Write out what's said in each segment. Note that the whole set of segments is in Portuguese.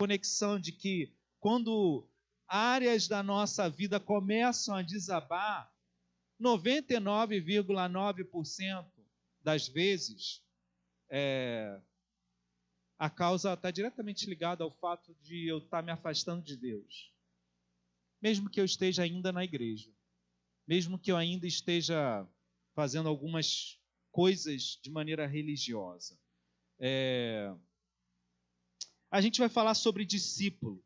conexão de que quando áreas da nossa vida começam a desabar, 99,9% das vezes a causa está diretamente ligada ao fato de eu estar me afastando de Deus. Mesmo que eu esteja ainda na igreja, mesmo que eu ainda esteja fazendo algumas coisas de maneira religiosa. A gente vai falar sobre discípulo.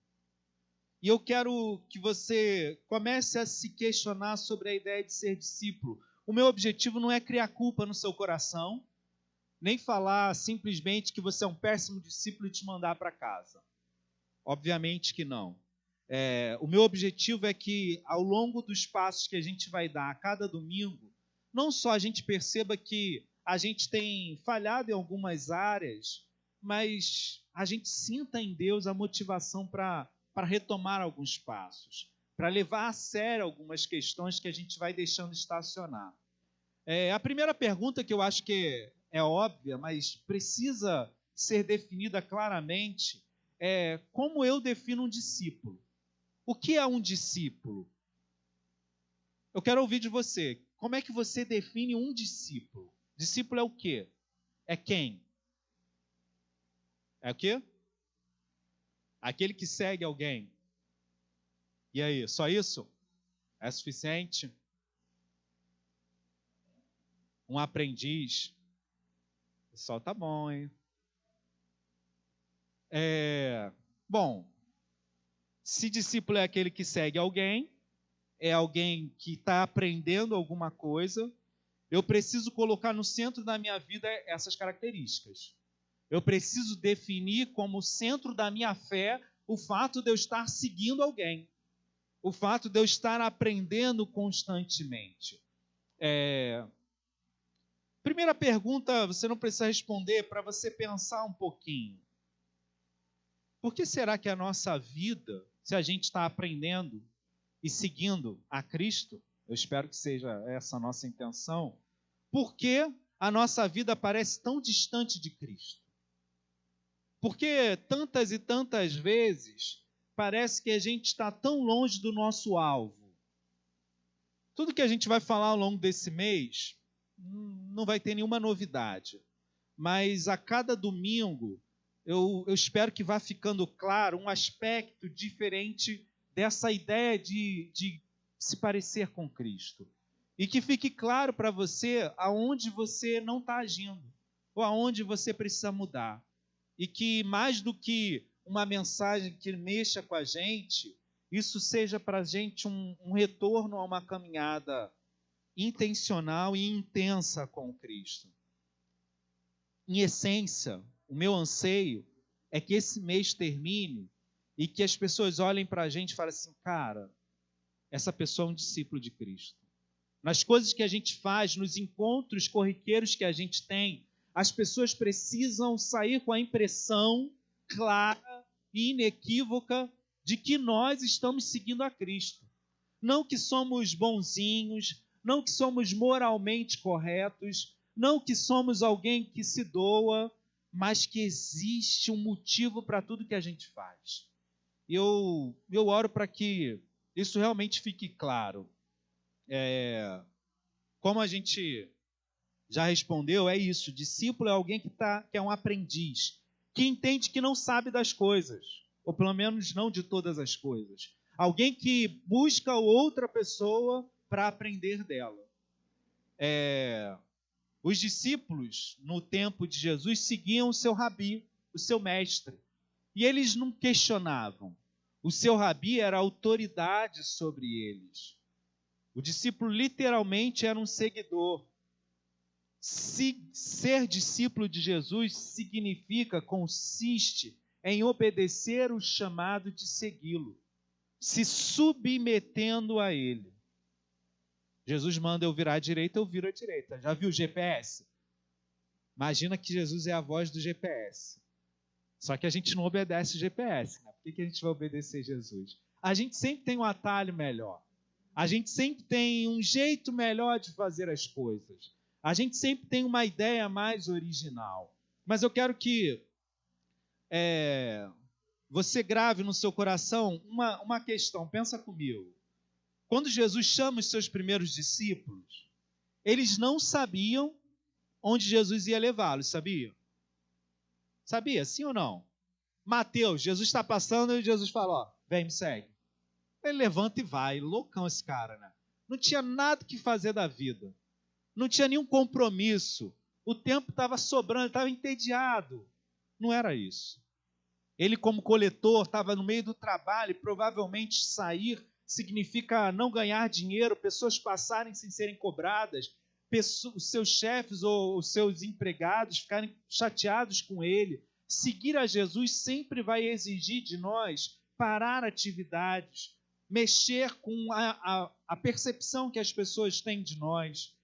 E eu quero que você comece a se questionar sobre a ideia de ser discípulo. O meu objetivo não é criar culpa no seu coração, nem falar simplesmente que você é um péssimo discípulo e te mandar para casa. Obviamente que não. O meu objetivo é que, ao longo dos passos que a gente vai dar a cada domingo, não só a gente perceba que a gente tem falhado em algumas áreas, mas a gente sinta em Deus a motivação para retomar alguns passos, para levar a sério algumas questões que a gente vai deixando estacionar. A primeira pergunta, que eu acho que é óbvia, mas precisa ser definida claramente, é: como eu defino um discípulo? O que é um discípulo? Eu quero ouvir de você. Como é que você define um discípulo? Discípulo é o quê? É quem? É o quê? Aquele que segue alguém. E aí, só isso? É suficiente? Um aprendiz? O pessoal tá bom, hein? Bom, se discípulo é aquele que segue alguém, é alguém que está aprendendo alguma coisa, eu preciso colocar no centro da minha vida essas características. Eu preciso definir como centro da minha fé o fato de eu estar seguindo alguém, o fato de eu estar aprendendo constantemente. Primeira pergunta, você não precisa responder, para você pensar um pouquinho. Por que será que a nossa vida, se a gente está aprendendo e seguindo a Cristo, eu espero que seja essa a nossa intenção, por que a nossa vida parece tão distante de Cristo? Porque tantas e tantas vezes parece que a gente está tão longe do nosso alvo. Tudo que a gente vai falar ao longo desse mês não vai ter nenhuma novidade, mas a cada domingo eu espero que vá ficando claro um aspecto diferente dessa ideia de se parecer com Cristo. E que fique claro para você aonde você não está agindo, ou aonde você precisa mudar. E que mais do que uma mensagem que mexa com a gente, isso seja para a gente um retorno a uma caminhada intencional e intensa com Cristo. Em essência, o meu anseio é que esse mês termine e que as pessoas olhem para a gente e falem assim: cara, essa pessoa é um discípulo de Cristo. Nas coisas que a gente faz, nos encontros corriqueiros que a gente tem, as pessoas precisam sair com a impressão clara e inequívoca de que nós estamos seguindo a Cristo. Não que somos bonzinhos, não que somos moralmente corretos, não que somos alguém que se doa, mas que existe um motivo para tudo que a gente faz. Eu oro para que isso realmente fique claro. Como a gente já respondeu, é isso. Discípulo é alguém que é um aprendiz, que entende que não sabe das coisas, ou pelo menos não de todas as coisas. Alguém que busca outra pessoa para aprender dela. Os discípulos, no tempo de Jesus, seguiam o seu rabi, o seu mestre. E eles não questionavam. O seu rabi era autoridade sobre eles. O discípulo literalmente era um seguidor. Ser discípulo de Jesus consiste em obedecer o chamado de segui-lo, se submetendo a ele. Jesus manda eu virar à direita, eu viro à direita. Já viu o GPS? Imagina que Jesus é a voz do GPS. Só que a gente não obedece o GPS, né? Por que a gente vai obedecer Jesus? A gente sempre tem um atalho melhor. A gente sempre tem um jeito melhor de fazer as coisas. A gente sempre tem uma ideia mais original. Mas eu quero que você grave no seu coração uma questão, pensa comigo. Quando Jesus chama os seus primeiros discípulos, eles não sabiam onde Jesus ia levá-los, sabia? Sabia, sim ou não? Mateus, Jesus está passando e Jesus fala, ó, vem, me segue. Ele levanta e vai, loucão esse cara, né? Não tinha nada que fazer da vida. Não tinha nenhum compromisso. O tempo estava sobrando, estava entediado. Não era isso. Ele, como coletor, estava no meio do trabalho e provavelmente sair significa não ganhar dinheiro, pessoas passarem sem serem cobradas, os seus chefes ou os seus empregados ficarem chateados com ele. Seguir a Jesus sempre vai exigir de nós parar atividades, mexer com a percepção que as pessoas têm de nós.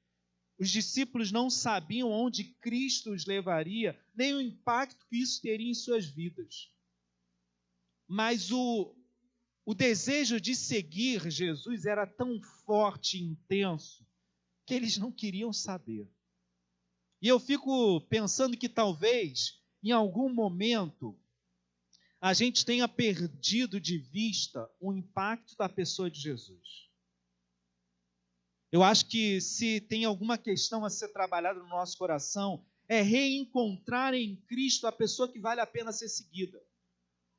Os discípulos não sabiam onde Cristo os levaria, nem o impacto que isso teria em suas vidas. Mas o desejo de seguir Jesus era tão forte e intenso que eles não queriam saber. E eu fico pensando que talvez, em algum momento, a gente tenha perdido de vista o impacto da pessoa de Jesus. Eu acho que se tem alguma questão a ser trabalhada no nosso coração, é reencontrar em Cristo a pessoa que vale a pena ser seguida.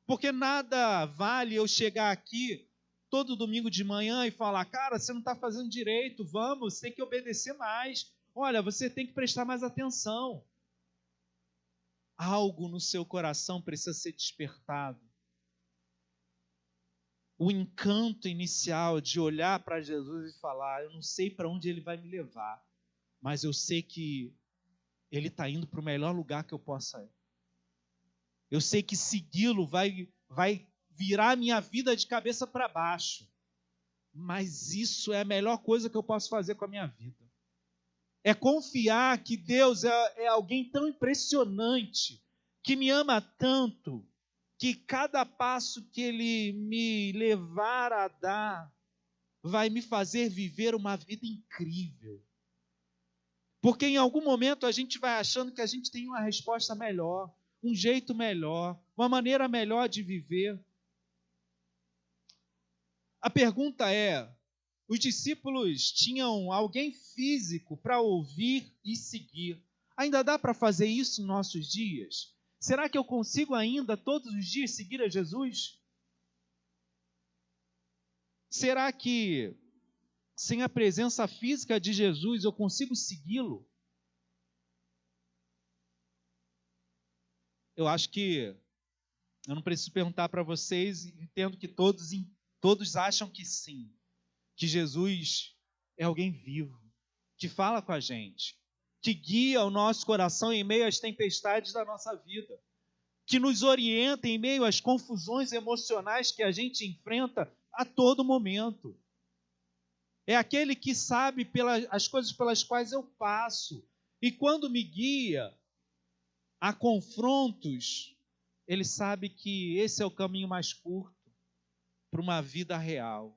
Porque nada vale eu chegar aqui todo domingo de manhã e falar, cara, você não está fazendo direito, vamos, você tem que obedecer mais. Olha, você tem que prestar mais atenção. Algo no seu coração precisa ser despertado. O encanto inicial de olhar para Jesus e falar, eu não sei para onde ele vai me levar, mas eu sei que ele está indo para o melhor lugar que eu possa ir. Eu sei que segui-lo vai virar minha vida de cabeça para baixo, mas isso é a melhor coisa que eu posso fazer com a minha vida. É confiar que Deus é alguém tão impressionante, que me ama tanto, que cada passo que Ele me levar a dar vai me fazer viver uma vida incrível. Porque em algum momento a gente vai achando que a gente tem uma resposta melhor, um jeito melhor, uma maneira melhor de viver. A pergunta é, os discípulos tinham alguém físico para ouvir e seguir. Ainda dá para fazer isso em nossos dias? Será que eu consigo ainda todos os dias seguir a Jesus? Será que sem a presença física de Jesus eu consigo segui-lo? Eu acho que eu não preciso perguntar para vocês, entendo que todos acham que sim, que Jesus é alguém vivo, que fala com a gente, que guia o nosso coração em meio às tempestades da nossa vida, que nos orienta em meio às confusões emocionais que a gente enfrenta a todo momento. É aquele que sabe as coisas pelas quais eu passo, e quando me guia a confrontos, ele sabe que esse é o caminho mais curto para uma vida real.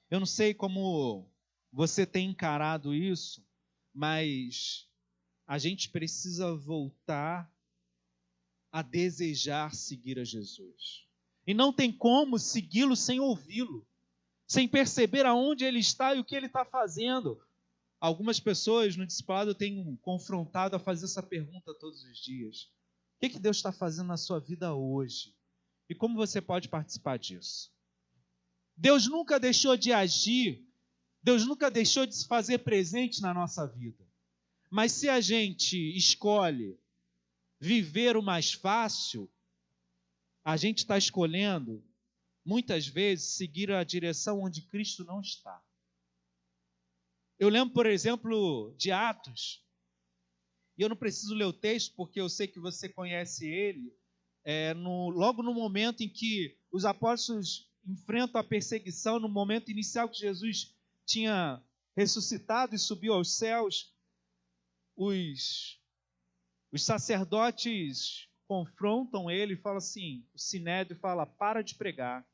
Eu não sei como você tem encarado isso, mas a gente precisa voltar a desejar seguir a Jesus. E não tem como segui-lo sem ouvi-lo, sem perceber aonde ele está e o que ele está fazendo. Algumas pessoas no discipulado têm confrontado a fazer essa pergunta todos os dias. O que Deus está fazendo na sua vida hoje? E como você pode participar disso? Deus nunca deixou de agir, Deus nunca deixou de se fazer presente na nossa vida. Mas se a gente escolhe viver o mais fácil, a gente está escolhendo, muitas vezes, seguir a direção onde Cristo não está. Eu lembro, por exemplo, de Atos, e eu não preciso ler o texto, porque eu sei que você conhece ele, logo no momento em que os apóstolos enfrentam a perseguição, no momento inicial que Jesus tinha ressuscitado e subiu aos céus, os sacerdotes confrontam ele e falam assim, o Sinédrio fala, para de pregar.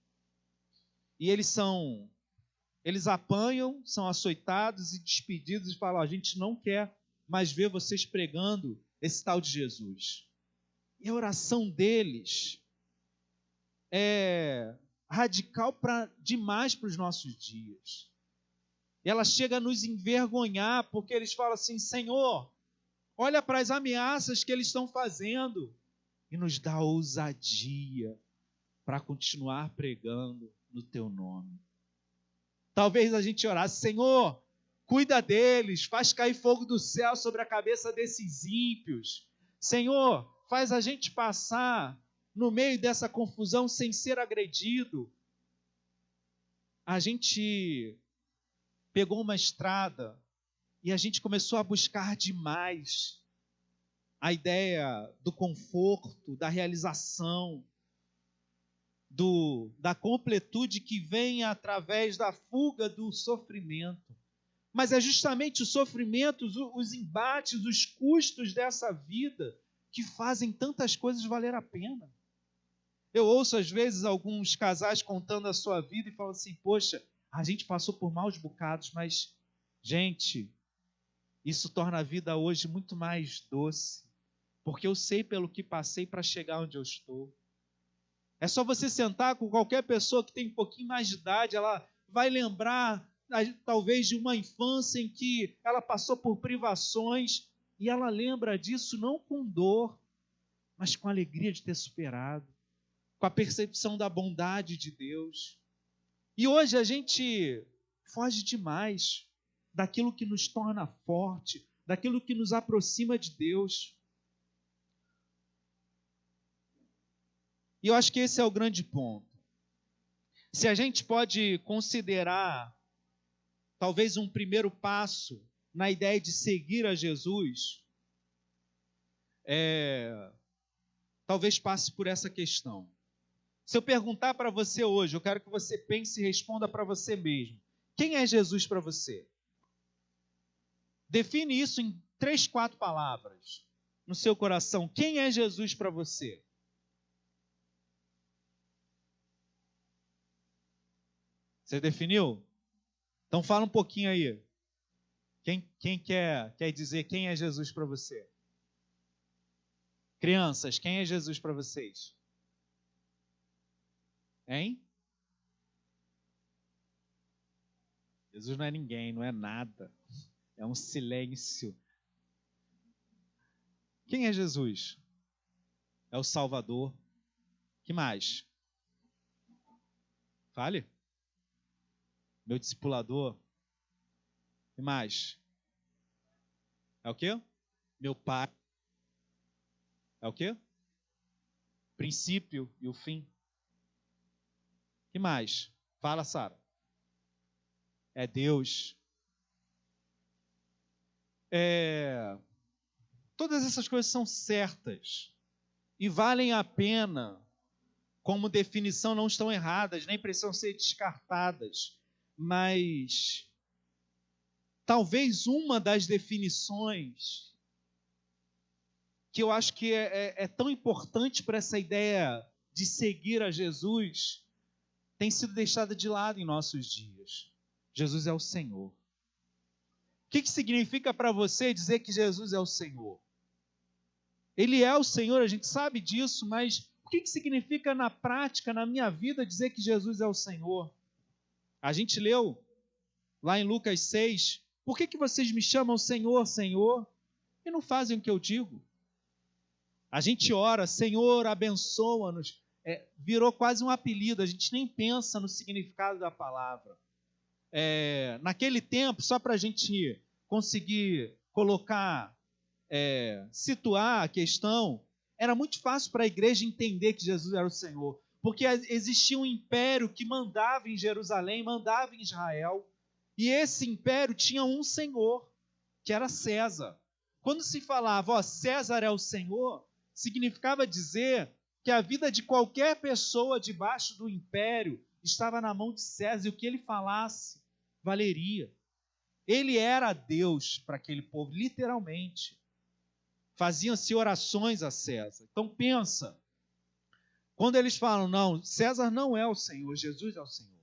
E eles apanham, são açoitados e despedidos e falam, a gente não quer mais ver vocês pregando esse tal de Jesus. E a oração deles é radical demais para os nossos dias. Ela chega a nos envergonhar, porque eles falam assim: Senhor, olha para as ameaças que eles estão fazendo, e nos dá ousadia para continuar pregando no teu nome. Talvez a gente orasse: Senhor, cuida deles, faz cair fogo do céu sobre a cabeça desses ímpios. Senhor, faz a gente passar no meio dessa confusão sem ser agredido. A gente pegou uma estrada e a gente começou a buscar demais a ideia do conforto, da realização, da completude que vem através da fuga do sofrimento. Mas é justamente os sofrimentos, os embates, os custos dessa vida que fazem tantas coisas valer a pena. Eu ouço às vezes alguns casais contando a sua vida e falam assim: poxa, a gente passou por maus bocados, mas, gente, isso torna a vida hoje muito mais doce, porque eu sei pelo que passei para chegar onde eu estou. É só você sentar com qualquer pessoa que tem um pouquinho mais de idade, ela vai lembrar talvez de uma infância em que ela passou por privações, e ela lembra disso não com dor, mas com alegria de ter superado, com a percepção da bondade de Deus. E hoje a gente foge demais daquilo que nos torna forte, daquilo que nos aproxima de Deus. E eu acho que esse é o grande ponto. Se a gente pode considerar talvez um primeiro passo na ideia de seguir a Jesus, talvez passe por essa questão. Se eu perguntar para você hoje, eu quero que você pense e responda para você mesmo: quem é Jesus para você? Define isso em 3, 4 palavras no seu coração. Quem é Jesus para você? Você definiu? Então fala um pouquinho aí. Quem quer dizer quem é Jesus para você? Crianças, quem é Jesus para vocês? Hein? Jesus não é ninguém, não é nada. É um silêncio. Quem é Jesus? É o Salvador. Que mais? Fale. Meu discipulador. Que mais? É o quê? Meu pai. É o quê? Princípio e o fim. Que mais? Fala, Sara. É Deus. Todas essas coisas são certas e valem a pena, como definição, não estão erradas, nem precisam ser descartadas, mas talvez uma das definições que eu acho que é tão importante para essa ideia de seguir a Jesus tem sido deixada de lado em nossos dias. Jesus é o Senhor. O que significa para você dizer que Jesus é o Senhor? Ele é o Senhor, a gente sabe disso, mas o que significa na prática, na minha vida, dizer que Jesus é o Senhor? A gente leu lá em Lucas 6, por que vocês me chamam Senhor, Senhor, e não fazem o que eu digo? A gente ora, Senhor, abençoa-nos, virou quase um apelido, a gente nem pensa no significado da palavra. Naquele tempo, só para a gente conseguir colocar, situar a questão, era muito fácil para a igreja entender que Jesus era o Senhor, porque existia um império que mandava em Jerusalém, mandava em Israel, e esse império tinha um Senhor, que era César. Quando se falava, César é o Senhor, significava dizer que a vida de qualquer pessoa debaixo do império estava na mão de César, e o que ele falasse valeria. Ele era Deus para aquele povo, literalmente. Faziam-se orações a César. Então pensa, quando eles falam, não, César não é o Senhor, Jesus é o Senhor.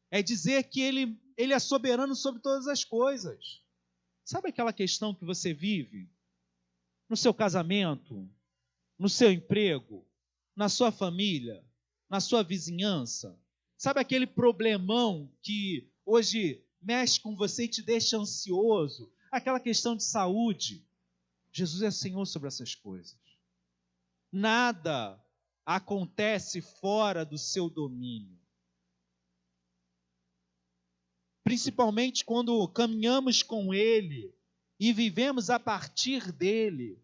É dizer que ele é soberano sobre todas as coisas. Sabe aquela questão que você vive no seu casamento, no seu emprego, na sua família, na sua vizinhança? Sabe aquele problemão que hoje mexe com você e te deixa ansioso? Aquela questão de saúde. Jesus é Senhor sobre essas coisas. Nada acontece fora do seu domínio. Principalmente quando caminhamos com Ele e vivemos a partir dEle,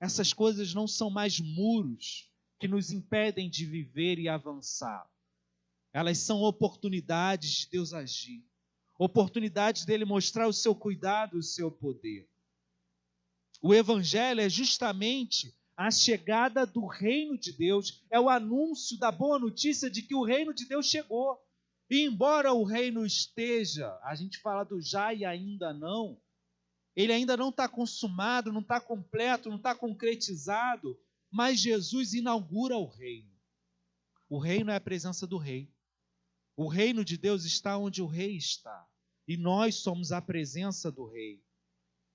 essas coisas não são mais muros que nos impedem de viver e avançar. Elas são oportunidades de Deus agir, oportunidades dele mostrar o seu cuidado, o seu poder. O Evangelho é justamente a chegada do reino de Deus, é o anúncio da boa notícia de que o reino de Deus chegou. E embora o reino esteja, a gente fala do já e ainda não, ele ainda não está consumado, não está completo, não está concretizado, mas Jesus inaugura o reino. O reino é a presença do rei. O reino de Deus está onde o rei está. E nós somos a presença do rei.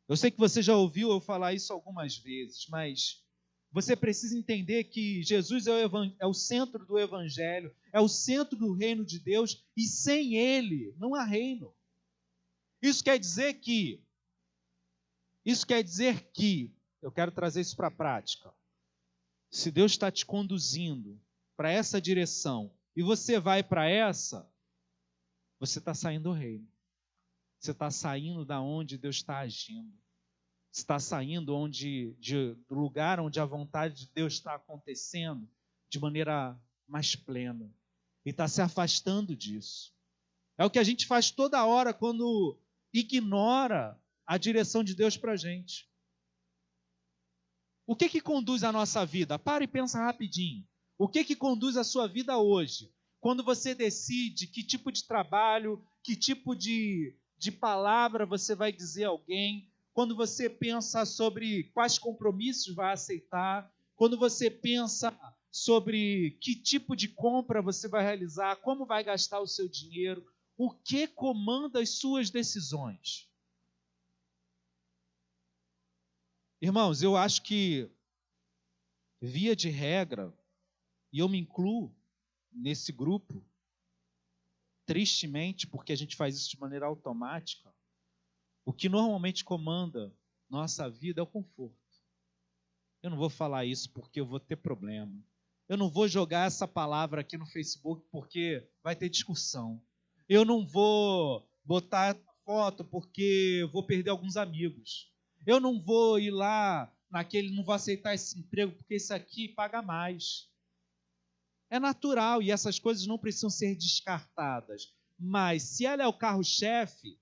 Eu sei que você já ouviu eu falar isso algumas vezes, mas você precisa entender que Jesus é o centro do Evangelho, é o centro do reino de Deus, e sem ele não há reino. Isso quer dizer que, eu quero trazer isso para a prática. Se Deus está te conduzindo para essa direção e você vai para essa, você está saindo do reino. Você está saindo da onde Deus está agindo. Você está saindo do lugar onde a vontade de Deus está acontecendo de maneira mais plena. E está se afastando disso. É o que a gente faz toda hora quando ignora a direção de Deus para a gente. O que conduz a nossa vida? Para e pensa rapidinho. O que conduz a sua vida hoje? Quando você decide que tipo de trabalho, que tipo de palavra você vai dizer a alguém, quando você pensa sobre quais compromissos vai aceitar, quando você pensa sobre que tipo de compra você vai realizar, como vai gastar o seu dinheiro, o que comanda as suas decisões? Irmãos, eu acho que, via de regra, e eu me incluo nesse grupo, tristemente, porque a gente faz isso de maneira automática, o que normalmente comanda nossa vida é o conforto. Eu não vou falar isso porque eu vou ter problema. Eu não vou jogar essa palavra aqui no Facebook porque vai ter discussão. Eu não vou botar foto porque eu vou perder alguns amigos. Eu não vou ir lá não vou aceitar esse emprego porque esse aqui paga mais. É natural e essas coisas não precisam ser descartadas. Mas se ela é o carro-chefe,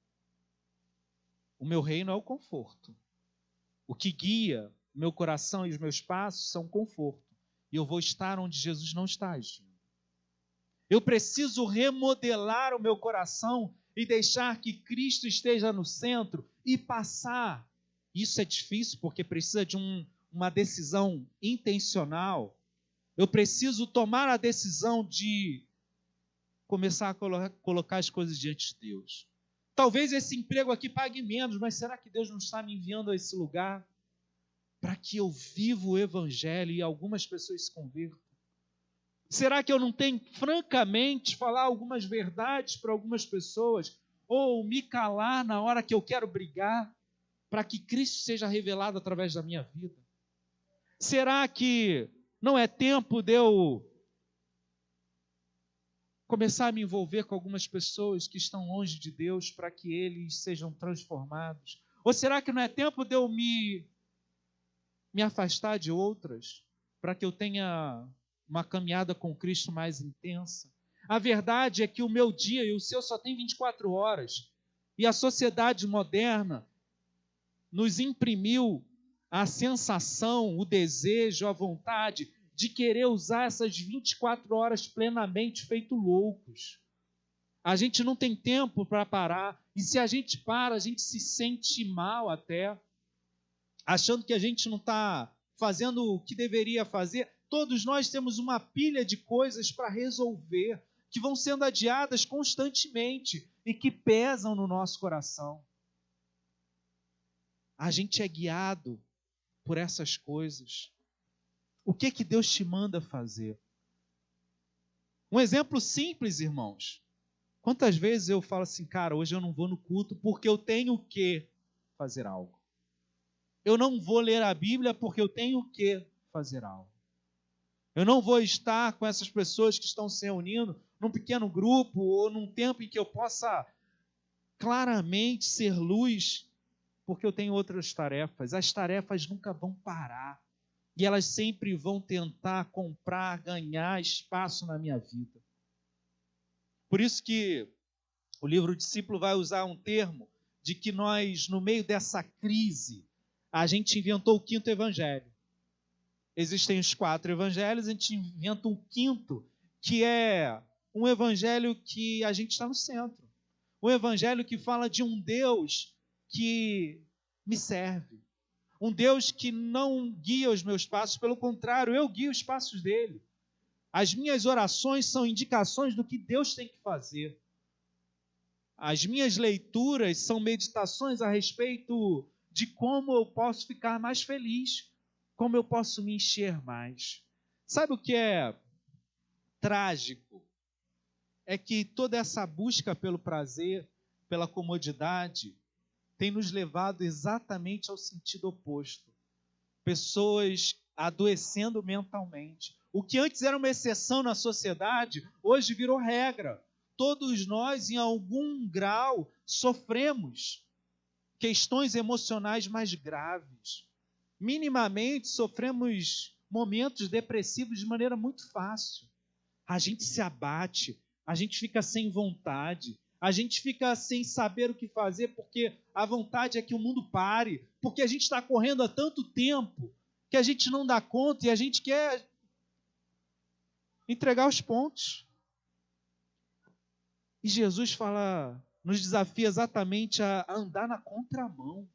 o meu reino é o conforto. O que guia o meu coração e os meus passos são conforto. E eu vou estar onde Jesus não está agindo. Eu preciso remodelar o meu coração e deixar que Cristo esteja no centro e passar. Isso é difícil porque precisa de uma decisão intencional. Eu preciso tomar a decisão de começar a colocar as coisas diante de Deus. Talvez esse emprego aqui pague menos, mas será que Deus não está me enviando a esse lugar para que eu viva o Evangelho e algumas pessoas se convertam? Será que eu não tenho, francamente, falar algumas verdades para algumas pessoas? Ou me calar na hora que eu quero brigar para que Cristo seja revelado através da minha vida? Será que não é tempo de eu começar a me envolver com algumas pessoas que estão longe de Deus para que eles sejam transformados? Ou será que não é tempo de eu me afastar de outras para que eu tenha uma caminhada com Cristo mais intensa? A verdade é que o meu dia e o seu só tem 24 horas. E a sociedade moderna nos imprimiu a sensação, o desejo, a vontade de querer usar essas 24 horas plenamente feito loucos. A gente não tem tempo para parar. E se a gente para, a gente se sente mal até, achando que a gente não está fazendo o que deveria fazer. Todos nós temos uma pilha de coisas para resolver, que vão sendo adiadas constantemente e que pesam no nosso coração. A gente é guiado por essas coisas. O que que Deus te manda fazer? Um exemplo simples, irmãos. Quantas vezes eu falo assim, cara, hoje eu não vou no culto porque eu tenho que fazer algo. Eu não vou ler a Bíblia porque eu tenho que fazer algo. Eu não vou estar com essas pessoas que estão se reunindo num pequeno grupo ou num tempo em que eu possa claramente ser luz, porque eu tenho outras tarefas. As tarefas nunca vão parar. E elas sempre vão tentar comprar, ganhar espaço na minha vida. Por isso que o livro Discípulo vai usar um termo de que nós, no meio dessa crise, a gente inventou o 5º evangelho. Existem os 4 evangelhos, a gente inventa um 5º, que é um evangelho que a gente está no centro. Um evangelho que fala de um Deus que me serve. Um Deus que não guia os meus passos, pelo contrário, eu guio os passos dele. As minhas orações são indicações do que Deus tem que fazer. As minhas leituras são meditações a respeito de como eu posso ficar mais feliz, como eu posso me encher mais. Sabe o que é trágico? É que toda essa busca pelo prazer, pela comodidade, tem nos levado exatamente ao sentido oposto. Pessoas adoecendo mentalmente. O que antes era uma exceção na sociedade, hoje virou regra. Todos nós, em algum grau, sofremos questões emocionais mais graves. Minimamente, sofremos momentos depressivos de maneira muito fácil. A gente se abate, a gente fica sem vontade, a gente fica sem saber o que fazer, porque a vontade é que o mundo pare, porque a gente está correndo há tanto tempo que a gente não dá conta e a gente quer entregar os pontos. E Jesus nos desafia exatamente a andar na contramão.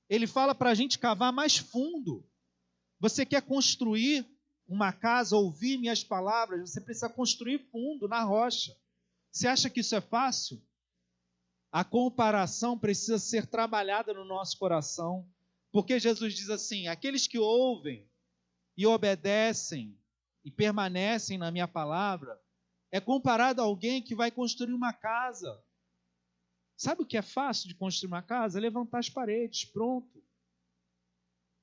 Ele fala para a gente cavar mais fundo. Você quer construir uma casa, ouvir minhas palavras, você precisa construir fundo na rocha. Você acha que isso é fácil? A comparação precisa ser trabalhada no nosso coração, porque Jesus diz assim, aqueles que ouvem e obedecem e permanecem na minha palavra, é comparado a alguém que vai construir uma casa. Sabe o que é fácil de construir uma casa? É levantar as paredes, pronto.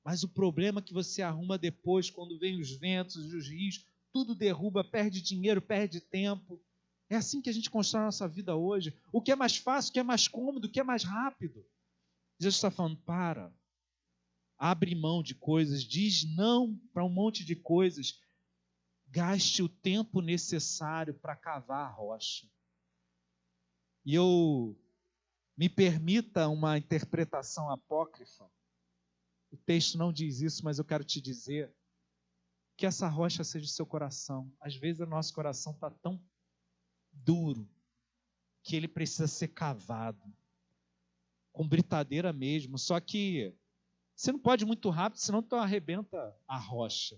Mas o problema é que você arruma depois, quando vem os ventos e os rios, tudo derruba, perde dinheiro, perde tempo. É assim que a gente constrói a nossa vida hoje. O que é mais fácil, o que é mais cômodo, o que é mais rápido. Jesus está falando, abre mão de coisas, diz não para um monte de coisas. Gaste o tempo necessário para cavar a rocha. E me permita uma interpretação apócrifa. O texto não diz isso, mas eu quero te dizer que essa rocha seja o seu coração. Às vezes o nosso coração está tão duro que ele precisa ser cavado, com britadeira mesmo. Só que você não pode ir muito rápido, senão tu arrebenta a rocha.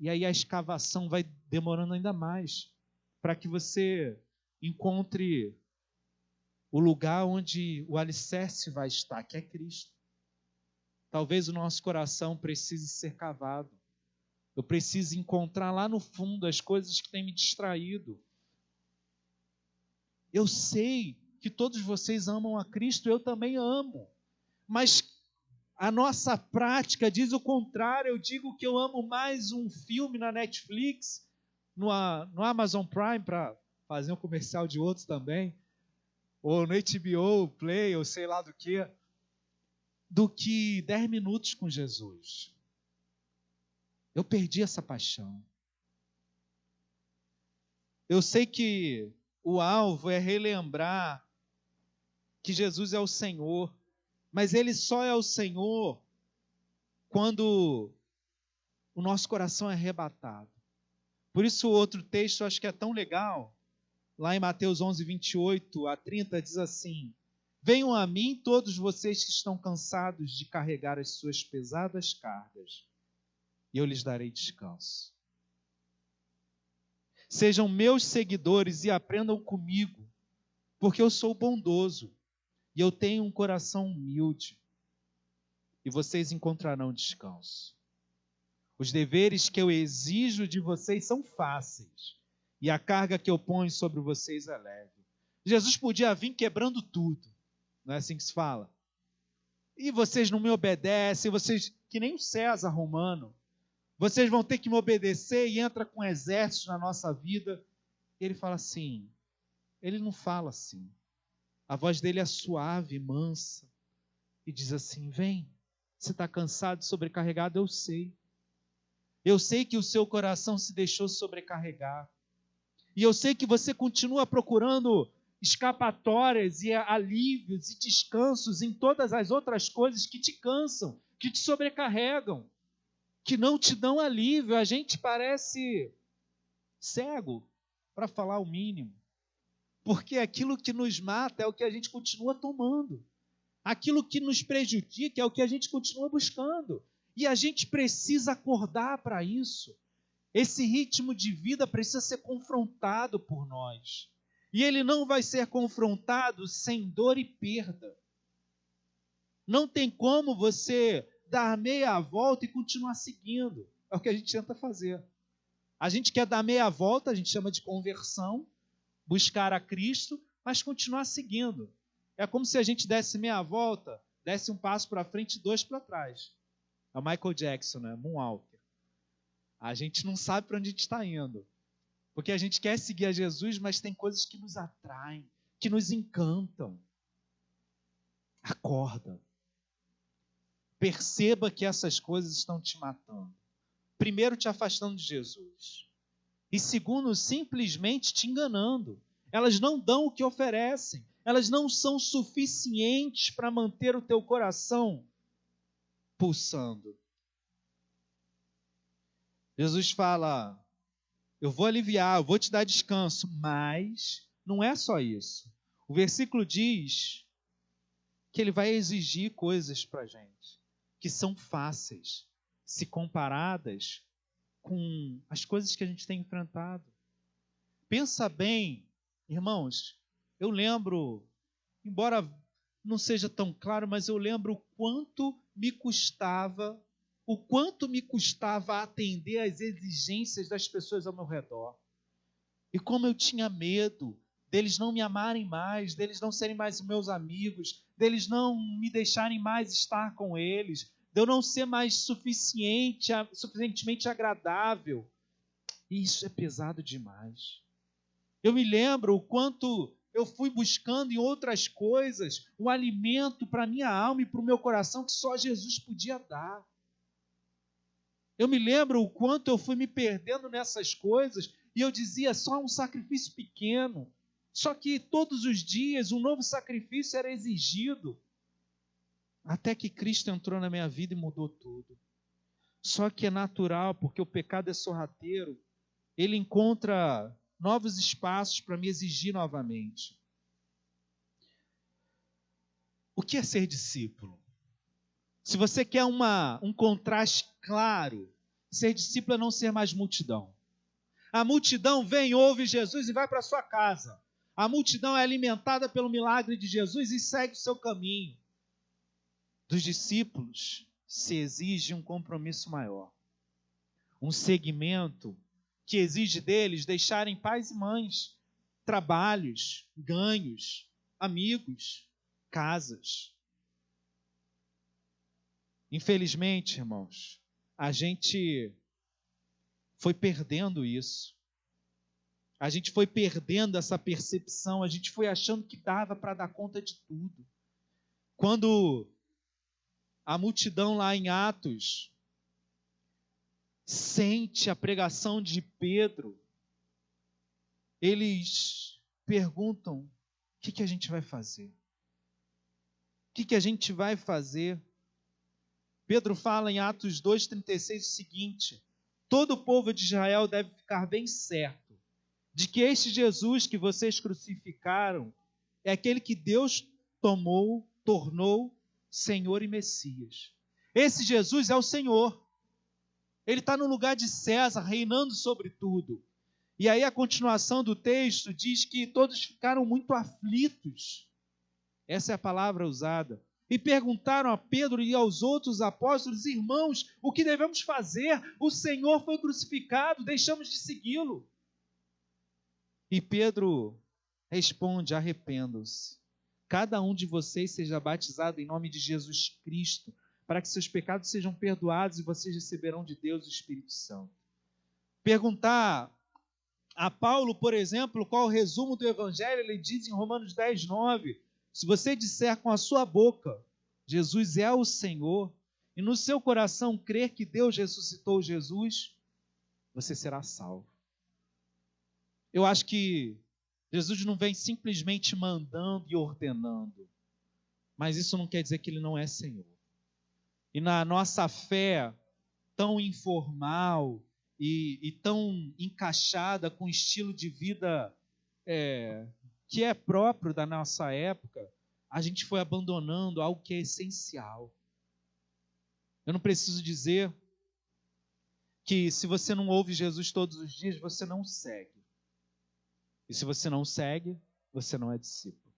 E aí a escavação vai demorando ainda mais, para que você encontre o lugar onde o alicerce vai estar, que é Cristo. Talvez o nosso coração precise ser cavado. Eu preciso encontrar lá no fundo as coisas que têm me distraído. Eu sei que todos vocês amam a Cristo, eu também amo. Mas a nossa prática diz o contrário. Eu digo que eu amo mais um filme na Netflix, no Amazon Prime, para fazer um comercial de outros também, ou no HBO Play, ou sei lá do que 10 minutos com Jesus. Eu perdi essa paixão. Eu sei que o alvo é relembrar que Jesus é o Senhor, mas Ele só é o Senhor quando o nosso coração é arrebatado. Por isso o outro texto eu acho que é tão legal, lá em Mateus 11, 28 a 30, diz assim, venham a mim todos vocês que estão cansados de carregar as suas pesadas cargas, e eu lhes darei descanso. Sejam meus seguidores e aprendam comigo, porque eu sou bondoso e eu tenho um coração humilde. e vocês encontrarão descanso. Os deveres que eu exijo de vocês são fáceis, e a carga que eu ponho sobre vocês é leve. Jesus podia vir quebrando tudo, não é assim que se fala? E vocês não me obedecem, vocês, que nem o César romano, vocês vão ter que me obedecer, e entra com exército na nossa vida. Ele fala assim, ele não fala assim. A voz dele é suave, mansa, e diz assim, vem, você está cansado, sobrecarregado, eu sei. Eu sei que o seu coração se deixou sobrecarregar. E eu sei que você continua procurando escapatórias e alívios e descansos em todas as outras coisas que te cansam, que te sobrecarregam, que não te dão alívio. A gente parece cego, para falar o mínimo. Porque aquilo que nos mata é o que a gente continua tomando. Aquilo que nos prejudica é o que a gente continua buscando. E a gente precisa acordar para isso. Esse ritmo de vida precisa ser confrontado por nós. E ele não vai ser confrontado sem dor e perda. Não tem como você dar meia volta e continuar seguindo. É o que a gente tenta fazer. A gente quer dar meia volta, a gente chama de conversão, buscar a Cristo, mas continuar seguindo. É como se a gente desse meia volta, desse um passo para frente e 2 para trás. É o Michael Jackson, né? Moonwalker. A gente não sabe para onde a gente está indo. Porque a gente quer seguir a Jesus, mas tem coisas que nos atraem, que nos encantam. Acorda. Perceba que essas coisas estão te matando. Primeiro, te afastando de Jesus. E segundo, simplesmente te enganando. Elas não dão o que oferecem. Elas não são suficientes para manter o teu coração pulsando. Jesus fala, eu vou aliviar, eu vou te dar descanso, mas não é só isso. O versículo diz que ele vai exigir coisas para a gente, que são fáceis, se comparadas com as coisas que a gente tem enfrentado. Pensa bem, irmãos, eu lembro, embora não seja tão claro, mas eu lembro o quanto me custava atender às exigências das pessoas ao meu redor. E como eu tinha medo deles não me amarem mais, deles não serem mais meus amigos, deles não me deixarem mais estar com eles, de eu não ser mais suficientemente agradável. E isso é pesado demais. Eu me lembro o quanto eu fui buscando em outras coisas o alimento para a minha alma e para o meu coração que só Jesus podia dar. Eu me lembro o quanto eu fui me perdendo nessas coisas e eu dizia, só um sacrifício pequeno. Só que todos os dias um novo sacrifício era exigido. Até que Cristo entrou na minha vida e mudou tudo. Só que é natural, porque o pecado é sorrateiro. Ele encontra novos espaços para me exigir novamente. O que é ser discípulo? Se você quer um contraste claro, ser discípulo é não ser mais multidão. A multidão vem, ouve Jesus e vai para a sua casa. A multidão é alimentada pelo milagre de Jesus e segue o seu caminho. Dos discípulos se exige um compromisso maior. Um segmento que exige deles deixarem pais e mães, trabalhos, ganhos, amigos, casas. Infelizmente, irmãos, a gente foi perdendo isso. A gente foi perdendo essa percepção, a gente foi achando que dava para dar conta de tudo. Quando a multidão lá em Atos sente a pregação de Pedro, eles perguntam, o que a gente vai fazer? O que a gente vai fazer? Pedro fala em Atos 2,36 o seguinte, todo o povo de Israel deve ficar bem certo de que este Jesus que vocês crucificaram é aquele que Deus tornou Senhor e Messias. Esse Jesus é o Senhor. Ele está no lugar de César, reinando sobre tudo. E aí a continuação do texto diz que todos ficaram muito aflitos. Essa é a palavra usada. e perguntaram a Pedro e aos outros apóstolos: irmãos, o que devemos fazer? O Senhor foi crucificado, deixamos de segui-lo. E Pedro responde: arrependam-se. Cada um de vocês seja batizado em nome de Jesus Cristo, para que seus pecados sejam perdoados e vocês receberão de Deus o Espírito Santo. Perguntar a Paulo, por exemplo, qual o resumo do Evangelho, ele diz em Romanos 10, 9, se você disser com a sua boca, Jesus é o Senhor, e no seu coração crer que Deus ressuscitou Jesus, você será salvo. Eu acho que Jesus não vem simplesmente mandando e ordenando, mas isso não quer dizer que ele não é Senhor. E na nossa fé tão informal e tão encaixada com o estilo de vida que é próprio da nossa época, a gente foi abandonando algo que é essencial. Eu não preciso dizer que se você não ouve Jesus todos os dias, você não segue. E se você não segue, você não é discípulo.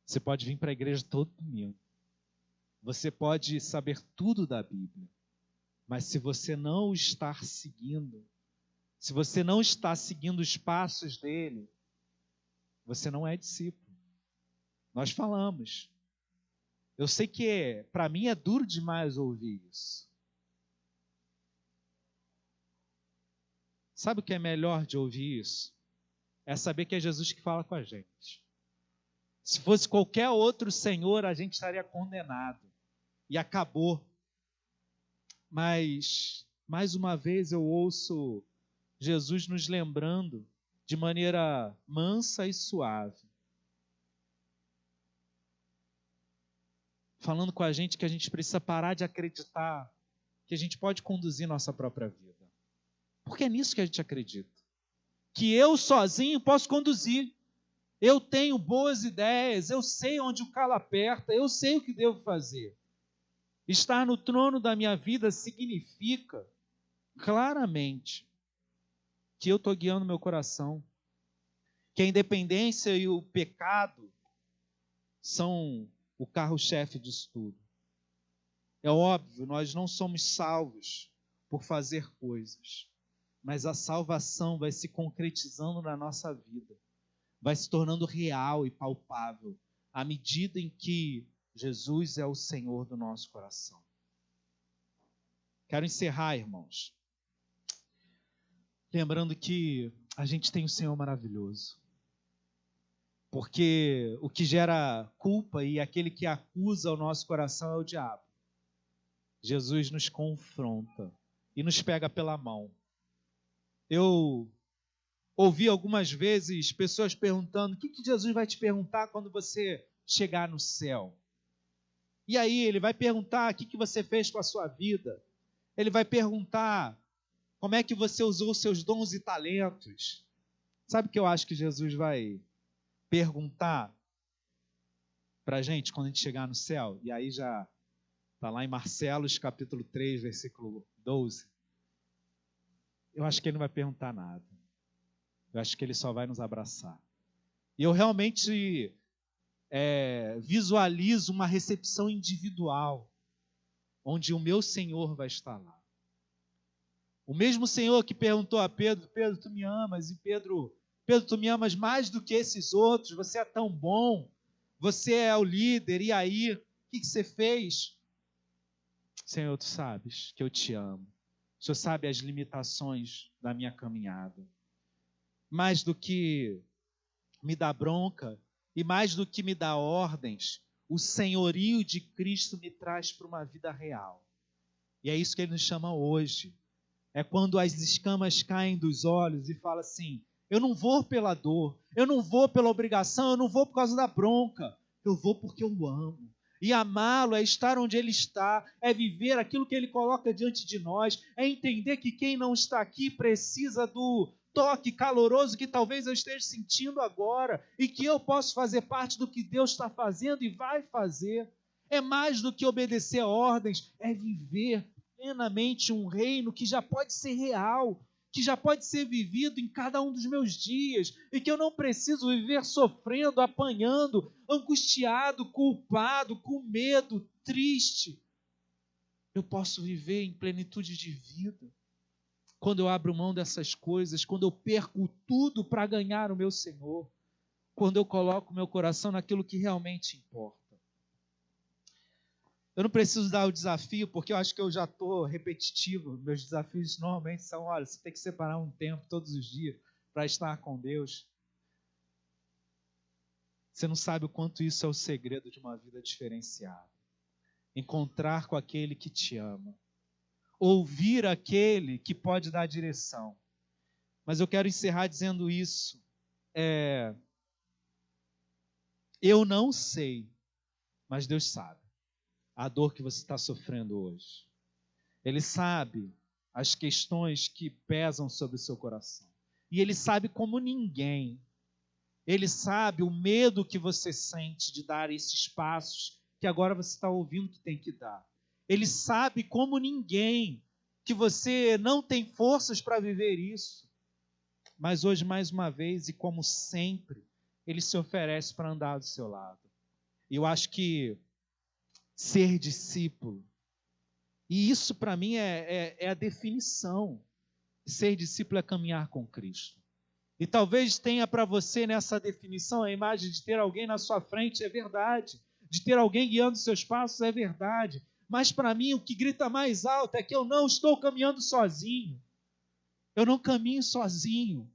Você pode vir para a igreja todo domingo. Você pode saber tudo da Bíblia. Mas se você não está seguindo, se você não está seguindo os passos dele, você não é discípulo. Nós falamos. Eu sei que para mim é duro demais ouvir isso. Sabe o que é melhor de ouvir isso? É saber que é Jesus que fala com a gente. Se fosse qualquer outro Senhor, a gente estaria condenado. E acabou. Mas, mais uma vez, eu ouço Jesus nos lembrando de maneira mansa e suave. Falando com a gente que a gente precisa parar de acreditar que a gente pode conduzir nossa própria vida. Porque é nisso que a gente acredita. Que eu sozinho posso conduzir. Eu tenho boas ideias, eu sei onde o calo aperta, eu sei o que devo fazer. Estar no trono da minha vida significa, claramente, que eu estou guiando meu coração. Que a independência e o pecado são o carro-chefe disso tudo. É óbvio, nós não somos salvos por fazer coisas, mas a salvação vai se concretizando na nossa vida, vai se tornando real e palpável, à medida em que Jesus é o Senhor do nosso coração. Quero encerrar, irmãos, lembrando que a gente tem um Senhor maravilhoso. Porque o que gera culpa e aquele que acusa o nosso coração é o diabo. Jesus nos confronta e nos pega pela mão. Eu ouvi algumas vezes pessoas perguntando: o que Jesus vai te perguntar quando você chegar no céu? E aí ele vai perguntar o que você fez com a sua vida. Ele vai perguntar como é que você usou os seus dons e talentos. Sabe o que eu acho que Jesus vai perguntar para a gente quando a gente chegar no céu? E aí já está lá em Marcelo, capítulo 3, versículo 12. Eu acho que ele não vai perguntar nada. Eu acho que ele só vai nos abraçar. E eu realmente visualizo uma recepção individual, onde o meu Senhor vai estar lá. O mesmo Senhor que perguntou a Pedro: Pedro, tu me amas? E Pedro, tu me amas mais do que esses outros? Você é tão bom, você é o líder, e aí, o que você fez? Senhor, tu sabes que eu te amo. O Senhor sabe as limitações da minha caminhada. Mais do que me dá bronca, e mais do que me dá ordens, o senhorio de Cristo me traz para uma vida real. E é isso que ele nos chama hoje. É quando as escamas caem dos olhos e fala assim: eu não vou pela dor, eu não vou pela obrigação, eu não vou por causa da bronca, eu vou porque eu o amo. E amá-lo é estar onde ele está, é viver aquilo que ele coloca diante de nós, é entender que quem não está aqui precisa do toque caloroso que talvez eu esteja sentindo agora, e que eu posso fazer parte do que Deus está fazendo e vai fazer. É mais do que obedecer a ordens, é viver plenamente um reino que já pode ser real, que já pode ser vivido em cada um dos meus dias e que eu não preciso viver sofrendo, apanhando, angustiado, culpado, com medo, triste. Eu posso viver em plenitude de vida quando eu abro mão dessas coisas, quando eu perco tudo para ganhar o meu Senhor, quando eu coloco meu coração naquilo que realmente importa. Eu não preciso dar o desafio, porque eu acho que eu já estou repetitivo. Meus desafios normalmente são, olha, você tem que separar um tempo todos os dias para estar com Deus. Você não sabe o quanto isso é o segredo de uma vida diferenciada. Encontrar com aquele que te ama. Ouvir aquele que pode dar direção. Mas eu quero encerrar dizendo isso. Eu não sei, mas Deus sabe a dor que você está sofrendo hoje. Ele sabe as questões que pesam sobre o seu coração. E Ele sabe como ninguém. Ele sabe o medo que você sente de dar esses passos que agora você está ouvindo que tem que dar. Ele sabe como ninguém que você não tem forças para viver isso. Mas hoje, mais uma vez, e como sempre, Ele se oferece para andar do seu lado. E eu acho que ser discípulo, e isso para mim é a definição. Ser discípulo é caminhar com Cristo. E talvez tenha para você nessa definição a imagem de ter alguém na sua frente, é verdade. De ter alguém guiando seus passos, é verdade. Mas para mim o que grita mais alto é que eu não estou caminhando sozinho. Eu não caminho sozinho.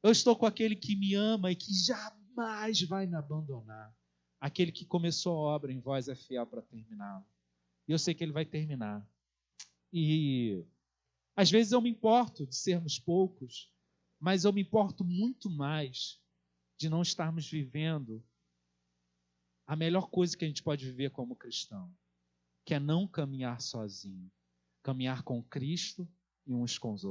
Eu estou com aquele que me ama e que jamais vai me abandonar. Aquele que começou a obra em vós é fiel para terminá-la. E eu sei que Ele vai terminar. E às vezes eu me importo de sermos poucos, mas eu me importo muito mais de não estarmos vivendo a melhor coisa que a gente pode viver como cristão, que é não caminhar sozinho, caminhar com Cristo e uns com os outros.